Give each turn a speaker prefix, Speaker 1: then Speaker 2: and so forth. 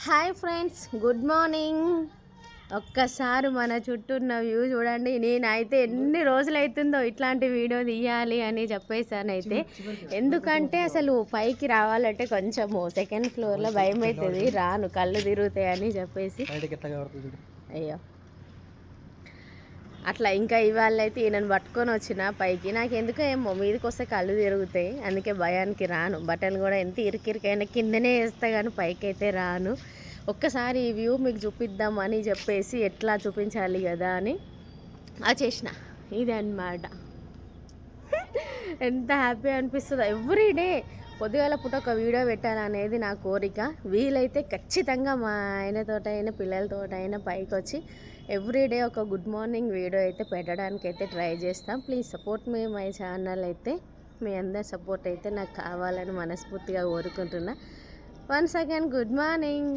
Speaker 1: Hi friends, good morning. ఒక్కసారి మన చుట్టూ ఉన్న వ్యూ చూడండి. నేనైతే ఎన్ని రోజులు అవుతుందో ఇట్లాంటి వీడియో తీయాలి అని చెప్పేసానైతే. ఎందుకంటే అసలు పైకి రావాలంటే కొంచెము సెకండ్ ఫ్లోర్లో భయం అవుతుంది, రాను కళ్ళు తిరుగుతాయని చెప్పేసి. అయ్యో అట్లా ఇంకా ఇవాళ అయితే ఈయనను పట్టుకొని వచ్చిన పైకి. నాకు ఎందుకో ఏమో మీదకి వస్తే కళ్ళు తిరుగుతాయి, అందుకే భయానికి రాను. బటన్ కూడా ఎంత ఇరికిరికైనా కిందనే వేస్తా కానీ పైకి అయితే రాను. ఒక్కసారి ఈ వ్యూ మీకు చూపిద్దామని చెప్పేసి ఎట్లా చూపించాలి కదా అని చేసిన. ఇది అన్నమాట. ఎంత హ్యాపీ అనిపిస్తుందో. ఎవ్రీడే పొద్దుగాల పూట ఒక వీడియో పెట్టాలనేది నా కోరిక. వీలైతే ఖచ్చితంగా మా ఆయనతోటైనా పిల్లలతోటైనా పైకి వచ్చి ఎవ్రీడే ఒక గుడ్ మార్నింగ్ వీడియో అయితే పెట్టడానికి అయితే ట్రై చేస్తాం. Please support me my channel. అయితే మీ అందరి సపోర్ట్ అయితే నాకు కావాలని మనస్ఫూర్తిగా కోరుకుంటున్నా. Once again good morning.